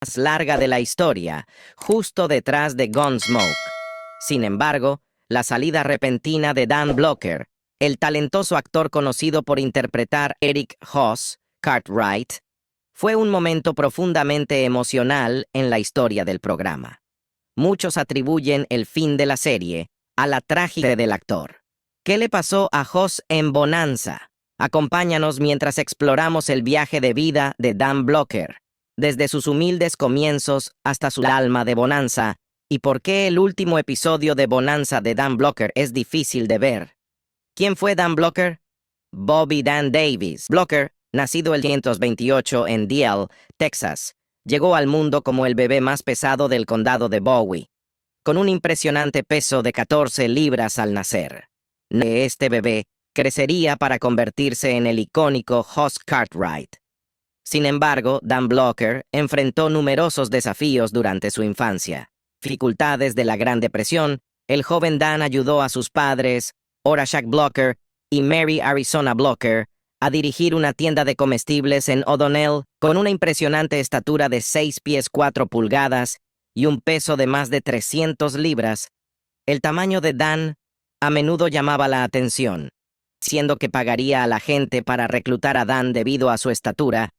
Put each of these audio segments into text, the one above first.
más larga de la historia, justo detrás de Gunsmoke. Sin embargo, la salida repentina de Dan Blocker, el talentoso actor conocido por interpretar Eric Hoss Cartwright, fue un momento profundamente emocional en la historia del programa. Muchos atribuyen el fin de la serie a la tragedia del actor. ¿Qué le pasó a Hoss en Bonanza? Acompáñanos mientras exploramos el viaje de vida de Dan Blocker, desde sus humildes comienzos hasta su alma de Bonanza, y por qué el último episodio de Bonanza de Dan Blocker es difícil de ver. ¿Quién fue Dan Blocker? Bobby Dan Davis. Blocker, nacido el 1928 en Deal, Texas, llegó al mundo como el bebé más pesado del condado de Bowie, con un impresionante peso de 14 libras al nacer. Este bebé crecería para convertirse en el icónico Hoss Cartwright. Sin embargo, Dan Blocker enfrentó numerosos desafíos durante su infancia. Dificultades de la Gran Depresión, el joven Dan ayudó a sus padres, Orashak Blocker y Mary Arizona Blocker, a dirigir una tienda de comestibles en O'Donnell con una impresionante estatura de 6 pies 4 pulgadas y un peso de más de 300 libras. El tamaño de Dan a menudo llamaba la atención, siendo que pagaría a la gente para reclutar a Dan debido a su estatura.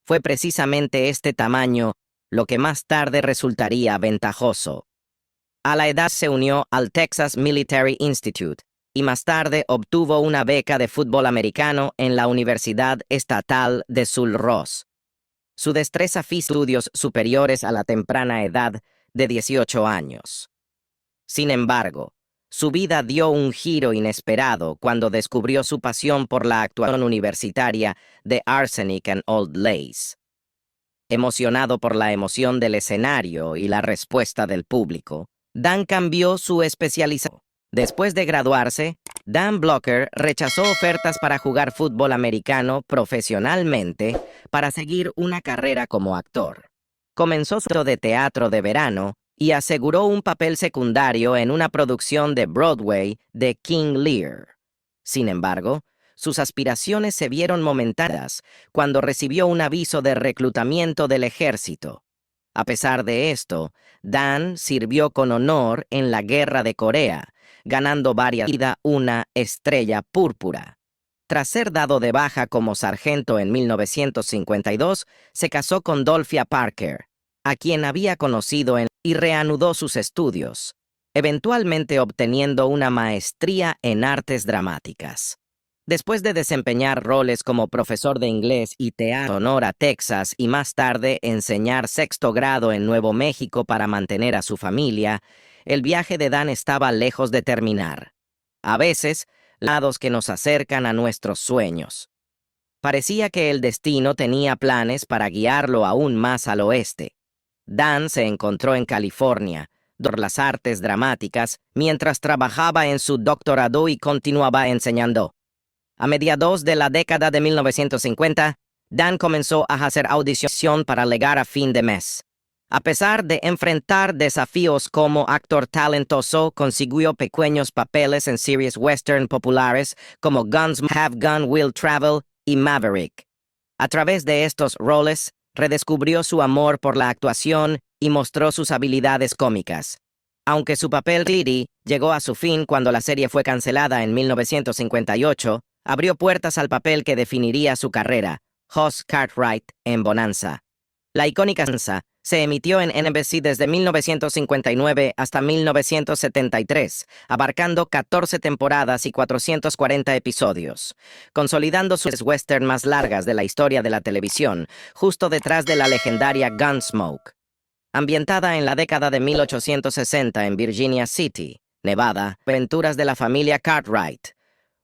Fue precisamente este tamaño lo que más tarde resultaría ventajoso. A la edad se unió al Texas Military Institute y más tarde obtuvo una beca de fútbol americano en la Universidad Estatal de Sul Ross. Su destreza física estudios superiores a la temprana edad de 18 años. Sin embargo, su vida dio un giro inesperado cuando descubrió su pasión por la actuación universitaria de Arsenic and Old Lace. Emocionado por la emoción del escenario y la respuesta del público, Dan cambió su especialización. Después de graduarse, Dan Blocker rechazó ofertas para jugar fútbol americano profesionalmente para seguir una carrera como actor. Comenzó su de teatro de verano y aseguró un papel secundario en una producción de Broadway de King Lear. Sin embargo, sus aspiraciones se vieron momentáneas cuando recibió un aviso de reclutamiento del ejército. A pesar de esto, Dan sirvió con honor en la Guerra de Corea, ganando una estrella púrpura. Tras ser dado de baja como sargento en 1952, se casó con Dolphia Parker, a quien había conocido y reanudó sus estudios, eventualmente obteniendo una maestría en artes dramáticas. Después de desempeñar roles como profesor de inglés y teatro en Sonora, Texas, y más tarde enseñar sexto grado en Nuevo México para mantener a su familia, el viaje de Dan estaba lejos de terminar. A veces, lados que nos acercan a nuestros sueños. Parecía que el destino tenía planes para guiarlo aún más al oeste. Dan se encontró en California, por las artes dramáticas, mientras trabajaba en su doctorado y continuaba enseñando. A mediados de la década de 1950, Dan comenzó a hacer audición para llegar a fin de mes. A pesar de enfrentar desafíos como actor talentoso, consiguió pequeños papeles en series western populares como Guns Have Gun Will Travel y Maverick. A través de estos roles, redescubrió su amor por la actuación y mostró sus habilidades cómicas. Aunque su papel Didi llegó a su fin cuando la serie fue cancelada en 1958, abrió puertas al papel que definiría su carrera, Hoss Cartwright en Bonanza. La icónica Bonanza se emitió en NBC desde 1959 hasta 1973, abarcando 14 temporadas y 440 episodios, consolidando sus western más largas de la historia de la televisión, justo detrás de la legendaria Gunsmoke. Ambientada en la década de 1860 en Virginia City, Nevada, aventuras de la familia Cartwright,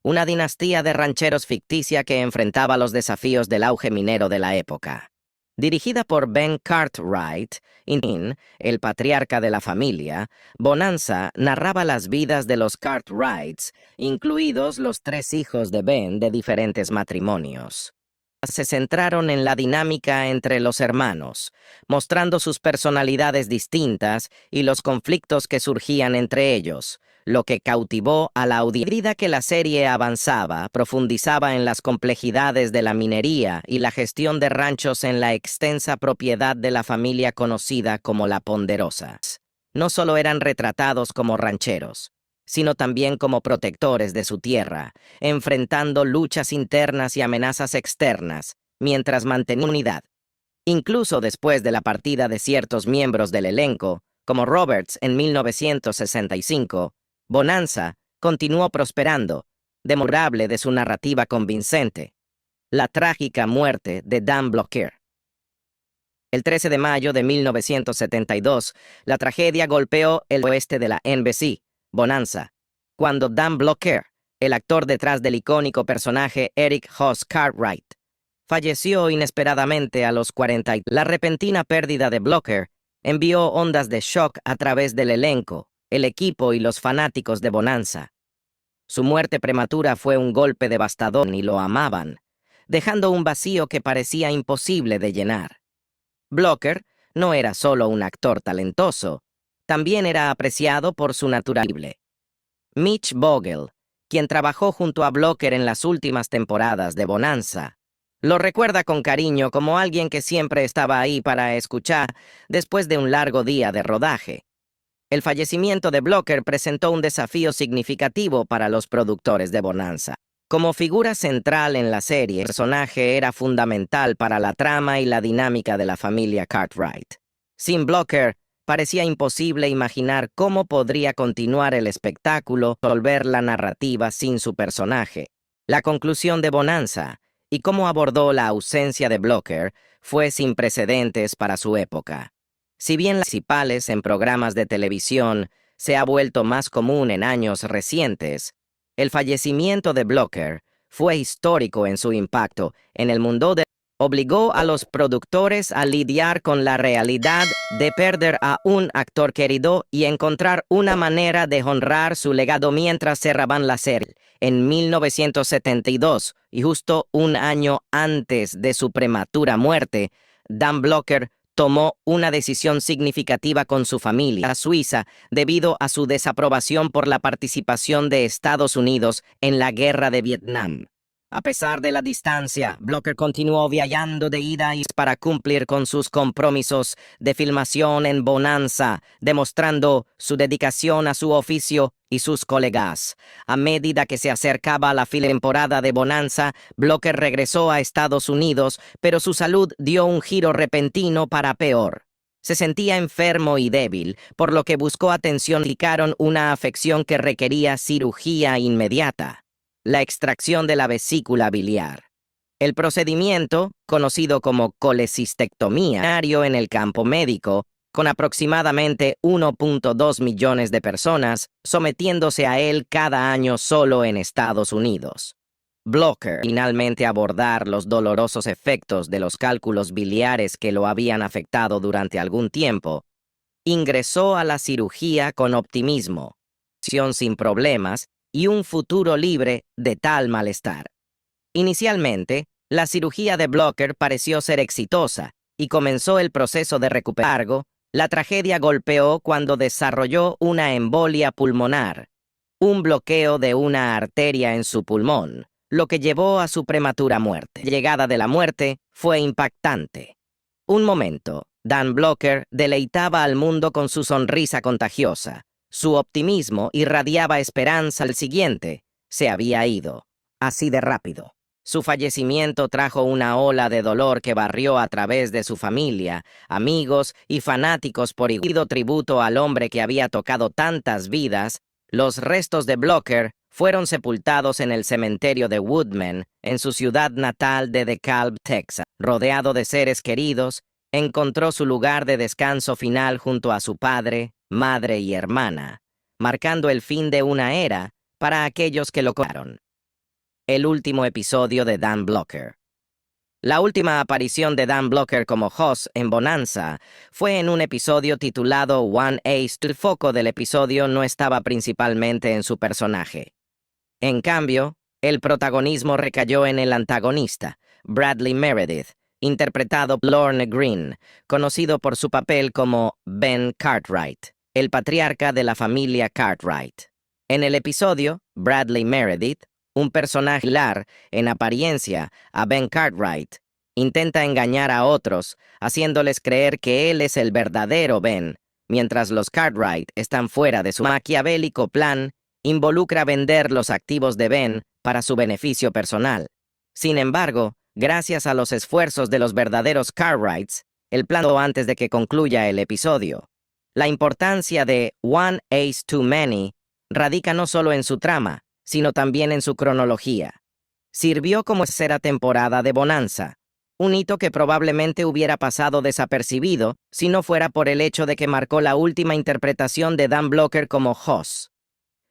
una dinastía de rancheros ficticia que enfrentaba los desafíos del auge minero de la época. Dirigida por Ben Cartwright, el patriarca de la familia, Bonanza narraba las vidas de los Cartwrights, incluidos los 3 hijos de Ben de diferentes matrimonios. Se centraron en la dinámica entre los hermanos, mostrando sus personalidades distintas y los conflictos que surgían entre ellos, lo que cautivó a la audiencia. A medida que la serie avanzaba, profundizaba en las complejidades de la minería y la gestión de ranchos en la extensa propiedad de la familia conocida como la Ponderosa. No solo eran retratados como rancheros, sino también como protectores de su tierra, enfrentando luchas internas y amenazas externas, mientras mantenían unidad. Incluso después de la partida de ciertos miembros del elenco, como Roberts en 1965, Bonanza continuó prosperando, demostrable de su narrativa convincente. La trágica muerte de Dan Blocker. El 13 de mayo de 1972, la tragedia golpeó el oeste de la NBC, Bonanza, cuando Dan Blocker, el actor detrás del icónico personaje Eric Hoss Cartwright, falleció inesperadamente a los 40. La repentina pérdida de Blocker envió ondas de shock a través del elenco, el equipo y los fanáticos de Bonanza. Su muerte prematura fue un golpe devastador y lo amaban, dejando un vacío que parecía imposible de llenar. Blocker no era solo un actor talentoso, también era apreciado por su naturalidad. Mitch Vogel, quien trabajó junto a Blocker en las últimas temporadas de Bonanza, lo recuerda con cariño como alguien que siempre estaba ahí para escuchar después de un largo día de rodaje. El fallecimiento de Blocker presentó un desafío significativo para los productores de Bonanza. Como figura central en la serie, el personaje era fundamental para la trama y la dinámica de la familia Cartwright. Sin Blocker, parecía imposible imaginar cómo podría continuar el espectáculo o resolver la narrativa sin su personaje. La conclusión de Bonanza y cómo abordó la ausencia de Blocker fue sin precedentes para su época. Si bien las principales en programas de televisión se ha vuelto más común en años recientes, el fallecimiento de Blocker fue histórico en su impacto en el mundo de... Obligó a los productores a lidiar con la realidad de perder a un actor querido y encontrar una manera de honrar su legado mientras cerraban la serie. En 1972, y justo un año antes de su prematura muerte, Dan Blocker tomó una decisión significativa con su familia suiza debido a su desaprobación por la participación de Estados Unidos en la guerra de Vietnam. A pesar de la distancia, Blocker continuó viajando de ida y para cumplir con sus compromisos de filmación en Bonanza, demostrando su dedicación a su oficio y sus colegas. A medida que se acercaba la temporada de Bonanza, Blocker regresó a Estados Unidos, pero su salud dio un giro repentino para peor. Se sentía enfermo y débil, por lo que buscó atención y indicaron una afección que requería cirugía inmediata: la extracción de la vesícula biliar. El procedimiento, conocido como colecistectomía, en el campo médico, con aproximadamente 1.2 millones de personas sometiéndose a él cada año solo en Estados Unidos. Blocker finalmente abordar los dolorosos efectos de los cálculos biliares que lo habían afectado durante algún tiempo, ingresó a la cirugía con optimismo, sin problemas y un futuro libre de tal malestar. Inicialmente, la cirugía de Blocker pareció ser exitosa y comenzó el proceso de recuperación. La tragedia golpeó cuando desarrolló una embolia pulmonar, un bloqueo de una arteria en su pulmón, lo que llevó a su prematura muerte. La llegada de la muerte fue impactante. Un momento, Dan Blocker deleitaba al mundo con su sonrisa contagiosa. Su optimismo irradiaba esperanza. Al siguiente, se había ido, así de rápido. Su fallecimiento trajo una ola de dolor que barrió a través de su familia, amigos y fanáticos por igual tributo al hombre que había tocado tantas vidas. Los restos de Blocker fueron sepultados en el cementerio de Woodman, en su ciudad natal de DeKalb, Texas. Rodeado de seres queridos, encontró su lugar de descanso final junto a su padre, madre y hermana, marcando el fin de una era para aquellos que lo conocieron. El último episodio de Dan Blocker. La última aparición de Dan Blocker como Hoss en Bonanza fue en un episodio titulado One Ace. El foco del episodio no estaba principalmente en su personaje. En cambio, el protagonismo recayó en el antagonista, Bradley Meredith, interpretado por Lorne Greene, conocido por su papel como Ben Cartwright, el patriarca de la familia Cartwright. En el episodio, Bradley Meredith, un personaje similar en apariencia a Ben Cartwright, intenta engañar a otros, haciéndoles creer que él es el verdadero Ben, mientras los Cartwright están fuera de su maquiavélico plan, involucra vender los activos de Ben para su beneficio personal. Sin embargo, gracias a los esfuerzos de los verdaderos Cartwrights, el plan antes de que concluya el episodio. La importancia de One Ace Too Many radica no solo en su trama, sino también en su cronología. Sirvió como tercera temporada de Bonanza, un hito que probablemente hubiera pasado desapercibido si no fuera por el hecho de que marcó la última interpretación de Dan Blocker como Hoss.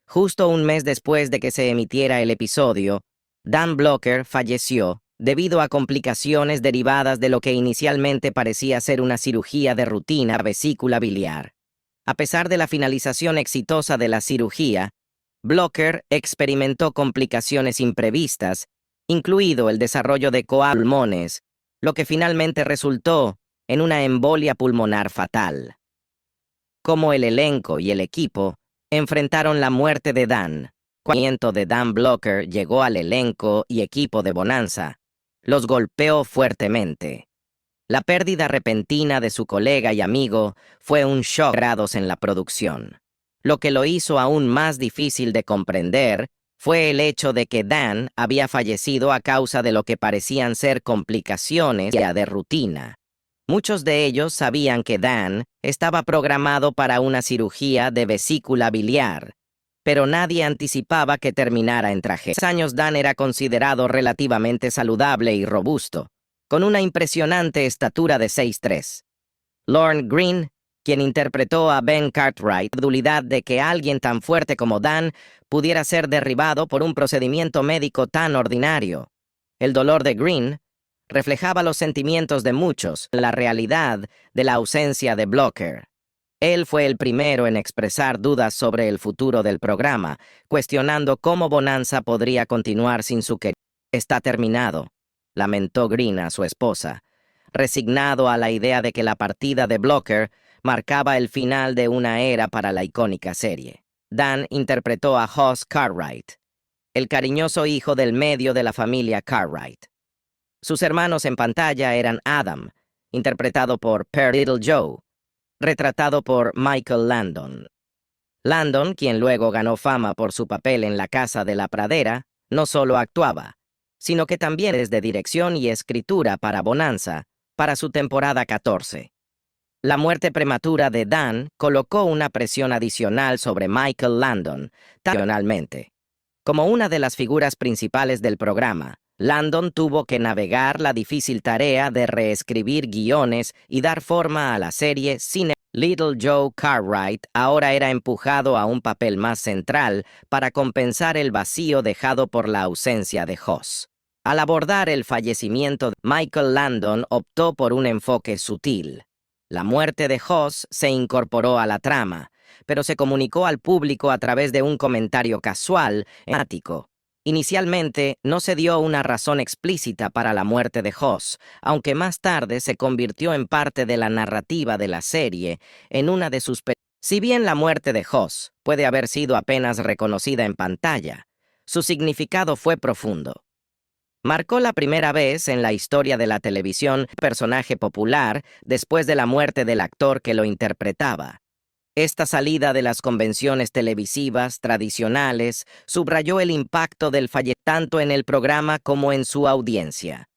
Justo un mes después de que se emitiera el episodio, Dan Blocker falleció debido a complicaciones derivadas de lo que inicialmente parecía ser una cirugía de rutina vesícula biliar. A pesar de la finalización exitosa de la cirugía, Blocker experimentó complicaciones imprevistas, incluido el desarrollo de pulmones, lo que finalmente resultó en una embolia pulmonar fatal. Como el elenco y el equipo enfrentaron la muerte de Dan, cuando de Dan Blocker llegó al elenco y equipo de Bonanza, los golpeó fuertemente. La pérdida repentina de su colega y amigo fue un shock grados en la producción. Lo que lo hizo aún más difícil de comprender fue el hecho de que Dan había fallecido a causa de lo que parecían ser complicaciones de rutina. Muchos de ellos sabían que Dan estaba programado para una cirugía de vesícula biliar, pero nadie anticipaba que terminara en tragedia. A 10 años Dan era considerado relativamente saludable y robusto, con una impresionante estatura de 6'3". Lorne Greene, quien interpretó a Ben Cartwright, la incredulidad de que alguien tan fuerte como Dan pudiera ser derribado por un procedimiento médico tan ordinario. El dolor de Greene reflejaba los sentimientos de muchos, la realidad de la ausencia de Blocker. Él fue el primero en expresar dudas sobre el futuro del programa, cuestionando cómo Bonanza podría continuar sin su querido. Está terminado, lamentó Greene a su esposa, resignado a la idea de que la partida de Blocker marcaba el final de una era para la icónica serie. Dan interpretó a Hoss Cartwright, el cariñoso hijo del medio de la familia Cartwright. Sus hermanos en pantalla eran Adam, interpretado por Per Little Joe, retratado por Michael Landon. Landon, quien luego ganó fama por su papel en La Casa de la Pradera, no solo actuaba, sino que también es de dirección y escritura para Bonanza, para su temporada 14. La muerte prematura de Dan colocó una presión adicional sobre Michael Landon, tradicionalmente. Como una de las figuras principales del programa, Landon tuvo que navegar la difícil tarea de reescribir guiones y dar forma a la serie sin Little Joe Cartwright ahora era empujado a un papel más central para compensar el vacío dejado por la ausencia de Hoss. Al abordar el fallecimiento, Michael Landon optó por un enfoque sutil. La muerte de Hoss se incorporó a la trama, pero se comunicó al público a través de un comentario casual, enigmático. Inicialmente, no se dio una razón explícita para la muerte de Hoss, aunque más tarde se convirtió en parte de la narrativa de la serie, en una de sus Si bien la muerte de Hoss puede haber sido apenas reconocida en pantalla, su significado fue profundo. Marcó la primera vez en la historia de la televisión personaje popular después de la muerte del actor que lo interpretaba. Esta salida de las convenciones televisivas tradicionales subrayó el impacto del fallecimiento tanto en el programa como en su audiencia.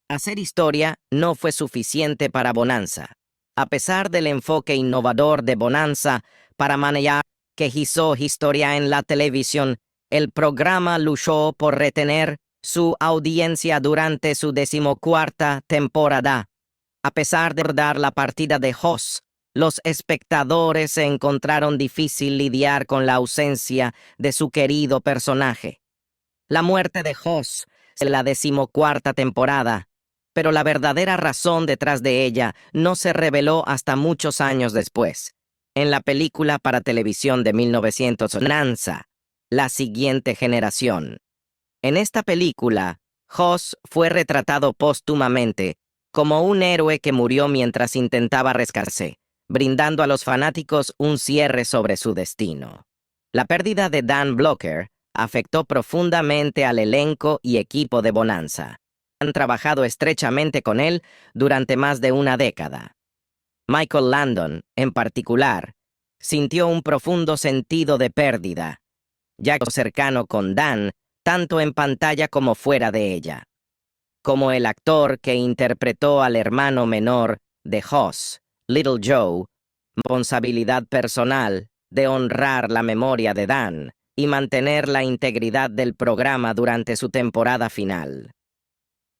Hacer historia no fue suficiente para Bonanza. A pesar del enfoque innovador de Bonanza para manejar que hizo historia en la televisión, el programa luchó por retener su audiencia durante su 14ª temporada. A pesar de dar la partida de Hoss, los espectadores se encontraron difícil lidiar con la ausencia de su querido personaje. La muerte de Hoss en la 14ª temporada, pero la verdadera razón detrás de ella no se reveló hasta muchos años después. En la película para televisión de 1900, Bonanza, la siguiente generación. En esta película, Hoss fue retratado póstumamente como un héroe que murió mientras intentaba rescatarse, brindando a los fanáticos un cierre sobre su destino. La pérdida de Dan Blocker afectó profundamente al elenco y equipo de Bonanza. Han trabajado estrechamente con él durante más de una década. Michael Landon, en particular, sintió un profundo sentido de pérdida, ya que cercano con Dan, tanto en pantalla como fuera de ella. Como el actor que interpretó al hermano menor de Hoss, Little Joe, responsabilidad personal de honrar la memoria de Dan y mantener la integridad del programa durante su temporada final.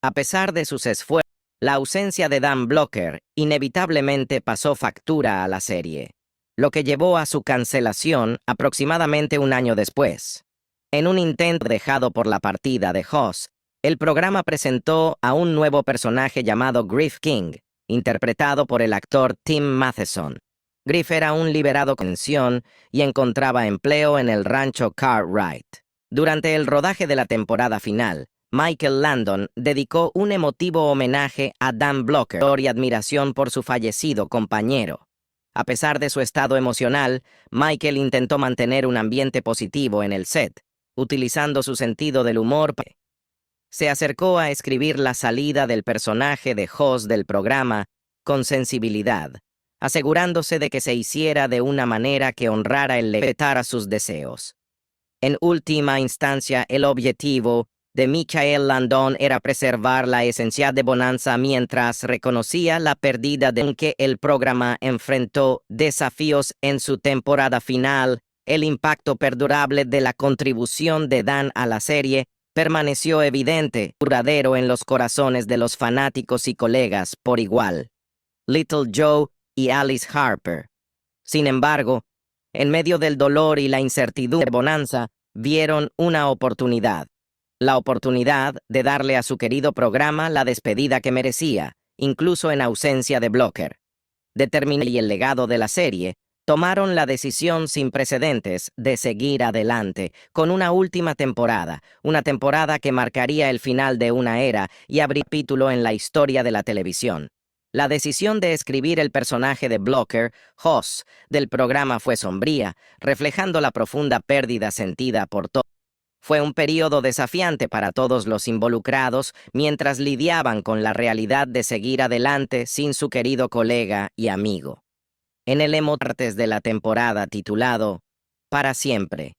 A pesar de sus esfuerzos, la ausencia de Dan Blocker inevitablemente pasó factura a la serie, lo que llevó a su cancelación aproximadamente un año después. En un intento dejado por la partida de Hoss, el programa presentó a un nuevo personaje llamado Griff King, interpretado por el actor Tim Matheson. Griff era un liberado con pensión y encontraba empleo en el rancho Cartwright. Durante el rodaje de la temporada final, Michael Landon dedicó un emotivo homenaje a Dan Blocker y admiración por su fallecido compañero. A pesar de su estado emocional, Michael intentó mantener un ambiente positivo en el set, utilizando su sentido del humor. Se acercó a escribir la salida del personaje de Hoss del programa con sensibilidad, asegurándose de que se hiciera de una manera que honrara el legado a sus deseos. En última instancia, el objetivo de Michael Landon era preservar la esencia de Bonanza mientras reconocía la pérdida de que el programa enfrentó desafíos en su temporada final. El impacto perdurable de la contribución de Dan a la serie permaneció evidente, duradero en los corazones de los fanáticos y colegas por igual. Little Joe y Alice Harper. Sin embargo, en medio del dolor y la incertidumbre de Bonanza, vieron una oportunidad. La oportunidad de darle a su querido programa la despedida que merecía, incluso en ausencia de Blocker. Determinó y el legado de la serie, tomaron la decisión sin precedentes de seguir adelante con una última temporada, una temporada que marcaría el final de una era y abrir capítulo en la historia de la televisión. La decisión de escribir el personaje de Blocker, Hoss, del programa fue sombría, reflejando la profunda pérdida sentida por todos. Fue un periodo desafiante para todos los involucrados mientras lidiaban con la realidad de seguir adelante sin su querido colega y amigo. En el emotes de la temporada titulado Para siempre,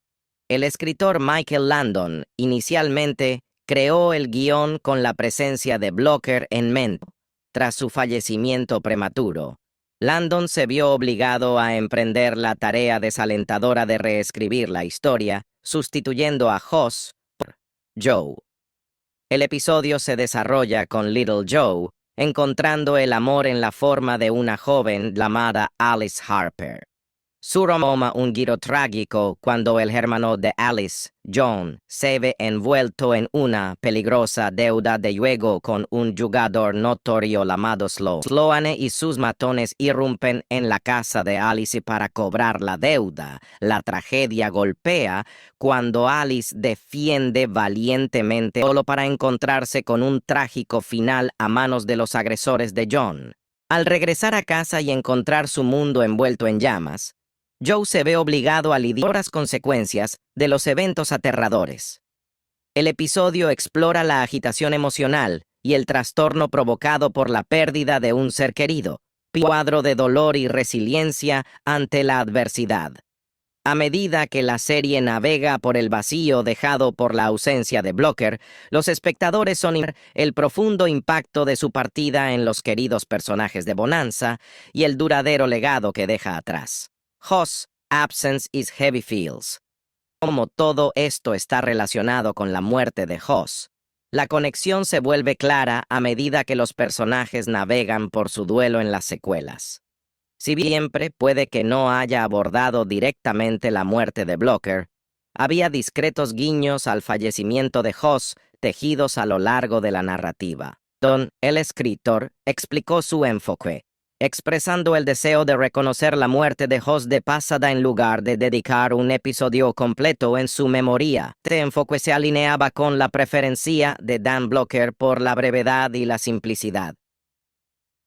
el escritor Michael Landon inicialmente creó el guión con la presencia de Blocker en mente. Tras su fallecimiento prematuro, Landon se vio obligado a emprender la tarea desalentadora de reescribir la historia, sustituyendo a Hoss por Joe. El episodio se desarrolla con Little Joe, encontrando el amor en la forma de una joven llamada Alice Harper. Su toma un giro trágico cuando el hermano de Alice, John, se ve envuelto en una peligrosa deuda de juego con un jugador notorio llamado Sloane y sus matones irrumpen en la casa de Alice para cobrar la deuda. La tragedia golpea cuando Alice defiende valientemente solo para encontrarse con un trágico final a manos de los agresores de John. Al regresar a casa y encontrar su mundo envuelto en llamas, Joe se ve obligado a lidiar con las consecuencias de los eventos aterradores. El episodio explora la agitación emocional y el trastorno provocado por la pérdida de un ser querido, cuadro de dolor y resiliencia ante la adversidad. A medida que la serie navega por el vacío dejado por la ausencia de Blocker, los espectadores son el profundo impacto de su partida en los queridos personajes de Bonanza y el duradero legado que deja atrás. Hoss, Absence is Heavy Feels. Como todo esto está relacionado con la muerte de Hoss, la conexión se vuelve clara a medida que los personajes navegan por su duelo en las secuelas. Si bien siempre puede que no haya abordado directamente la muerte de Blocker, había discretos guiños al fallecimiento de Hoss tejidos a lo largo de la narrativa. El escritor, explicó su enfoque, expresando el deseo de reconocer la muerte de Hoss de pasada en lugar de dedicar un episodio completo en su memoria. Este enfoque se alineaba con la preferencia de Dan Blocker por la brevedad y la simplicidad.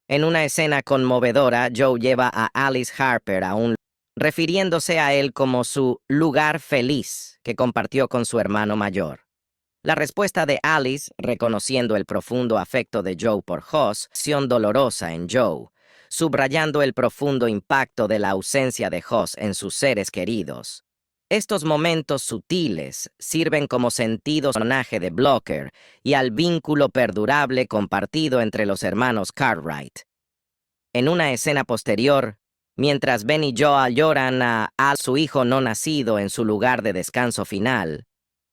En una escena conmovedora, Joe lleva a Alice Harper a un refiriéndose a él como su lugar feliz que compartió con su hermano mayor. La respuesta de Alice, reconociendo el profundo afecto de Joe por Hoss, acción dolorosa en Joe, subrayando el profundo impacto de la ausencia de Hoss en sus seres queridos. Estos momentos sutiles sirven como sentido al personaje de Blocker y al vínculo perdurable compartido entre los hermanos Cartwright. En una escena posterior, mientras Ben y Joe lloran a su hijo no nacido en su lugar de descanso final,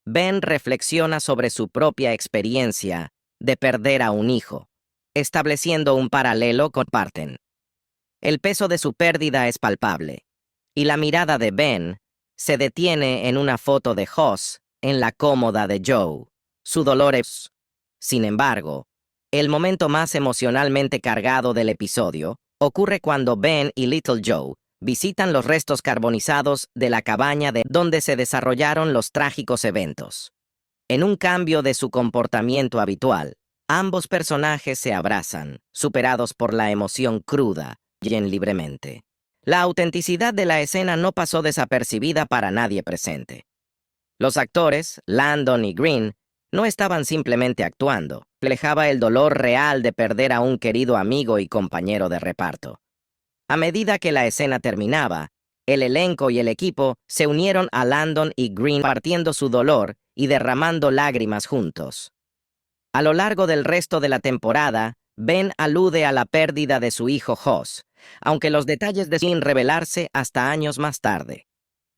Ben reflexiona sobre su propia experiencia de perder a un hijo, estableciendo un paralelo con Parten. El peso de su pérdida es palpable, y la mirada de Ben se detiene en una foto de Hoss en la cómoda de Joe. Su dolor es, sin embargo, el momento más emocionalmente cargado del episodio ocurre cuando Ben y Little Joe visitan los restos carbonizados de la cabaña de donde se desarrollaron los trágicos eventos. En un cambio de su comportamiento habitual, ambos personajes se abrazan, superados por la emoción cruda, bien libremente. La autenticidad de la escena no pasó desapercibida para nadie presente. Los actores, Landon y Green, no estaban simplemente actuando, reflejaba el dolor real de perder a un querido amigo y compañero de reparto. A medida que la escena terminaba, el elenco y el equipo se unieron a Landon y Green partiendo su dolor y derramando lágrimas juntos. A lo largo del resto de la temporada, Ben alude a la pérdida de su hijo Hoss, aunque los detalles sin revelarse hasta años más tarde.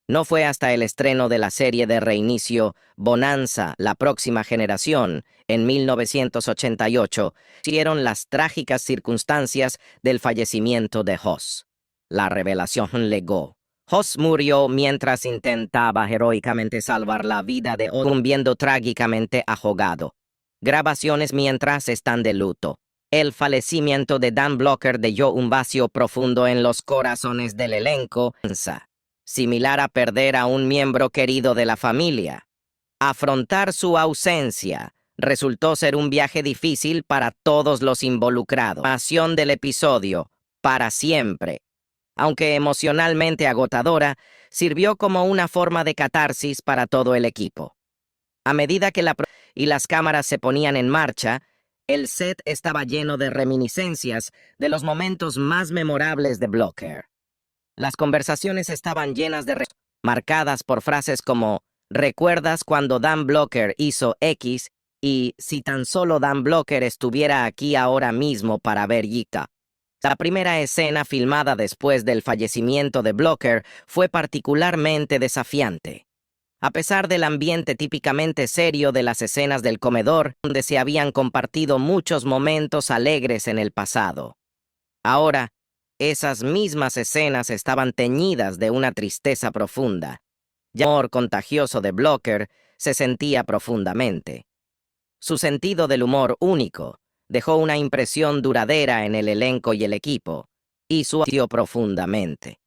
No fue hasta el estreno de la serie de reinicio Bonanza, la próxima generación, en 1988, vieron las trágicas circunstancias del fallecimiento de Hoss. La revelación legó. Hoss murió mientras intentaba heroicamente salvar la vida de otro, viendo trágicamente ahogado. Grabaciones mientras están de luto. El fallecimiento de Dan Blocker dejó un vacío profundo en los corazones del elenco, similar a perder a un miembro querido de la familia. Afrontar su ausencia resultó ser un viaje difícil para todos los involucrados. La animación del episodio, para siempre, aunque emocionalmente agotadora, sirvió como una forma de catarsis para todo el equipo. A medida que las cámaras se ponían en marcha, el set estaba lleno de reminiscencias de los momentos más memorables de Blocker. Las conversaciones estaban llenas de marcadas por frases como «¿Recuerdas cuando Dan Blocker hizo X?» y «Si tan solo Dan Blocker estuviera aquí ahora mismo para ver Yika». La primera escena filmada después del fallecimiento de Blocker fue particularmente desafiante. A pesar del ambiente típicamente serio de las escenas del comedor, donde se habían compartido muchos momentos alegres en el pasado. Ahora, esas mismas escenas estaban teñidas de una tristeza profunda. El amor contagioso de Blocker se sentía profundamente. Su sentido del humor único dejó una impresión duradera en el elenco y el equipo, y su asió profundamente.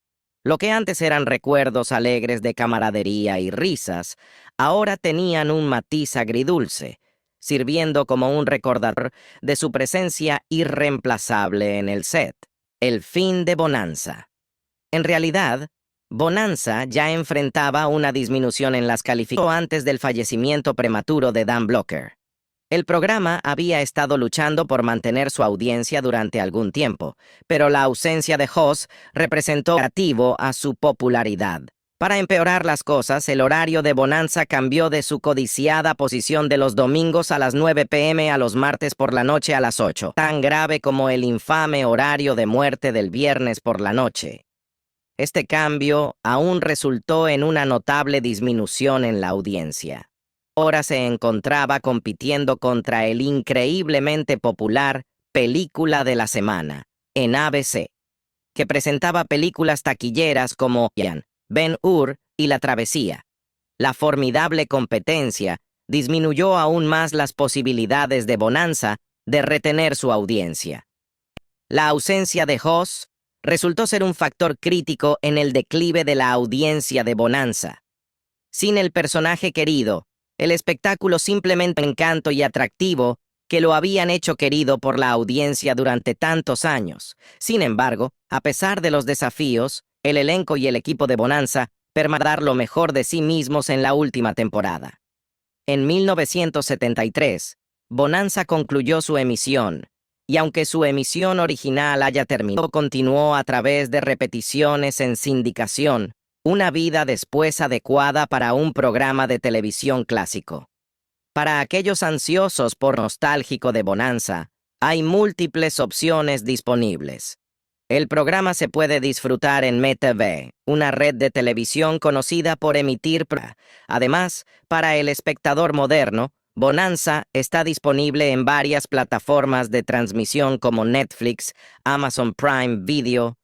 Lo que antes eran recuerdos alegres de camaradería y risas, ahora tenían un matiz agridulce, sirviendo como un recordador de su presencia irreemplazable en el set. El fin de Bonanza. En realidad, Bonanza ya enfrentaba una disminución en las calificaciones antes del fallecimiento prematuro de Dan Blocker. El programa había estado luchando por mantener su audiencia durante algún tiempo, pero la ausencia de Hoss representó un negativo a su popularidad. Para empeorar las cosas, el horario de Bonanza cambió de su codiciada posición de los domingos a las 9 p.m. a los martes por la noche a las 8, tan grave como el infame horario de muerte del viernes por la noche. Este cambio aún resultó en una notable disminución en la audiencia. Ahora se encontraba compitiendo contra el increíblemente popular Película de la Semana, en ABC, que presentaba películas taquilleras como Ben-Hur y La Travesía. La formidable competencia disminuyó aún más las posibilidades de Bonanza de retener su audiencia. La ausencia de Hoss resultó ser un factor crítico en el declive de la audiencia de Bonanza. Sin el personaje querido, el espectáculo simplemente encanto y atractivo que lo habían hecho querido por la audiencia durante tantos años. Sin embargo, a pesar de los desafíos, El elenco y el equipo de Bonanza permanecieron lo mejor de sí mismos en la última temporada. En 1973, Bonanza concluyó su emisión, y aunque su emisión original haya terminado, continuó a través de repeticiones en sindicación, una vida después adecuada para un programa de televisión clásico. Para aquellos ansiosos por nostálgico de Bonanza, hay múltiples opciones disponibles. El programa se puede disfrutar en MeTV, una red de televisión conocida por emitir. Además, para el espectador moderno, Bonanza está disponible en varias plataformas de transmisión como Netflix, Amazon Prime Video,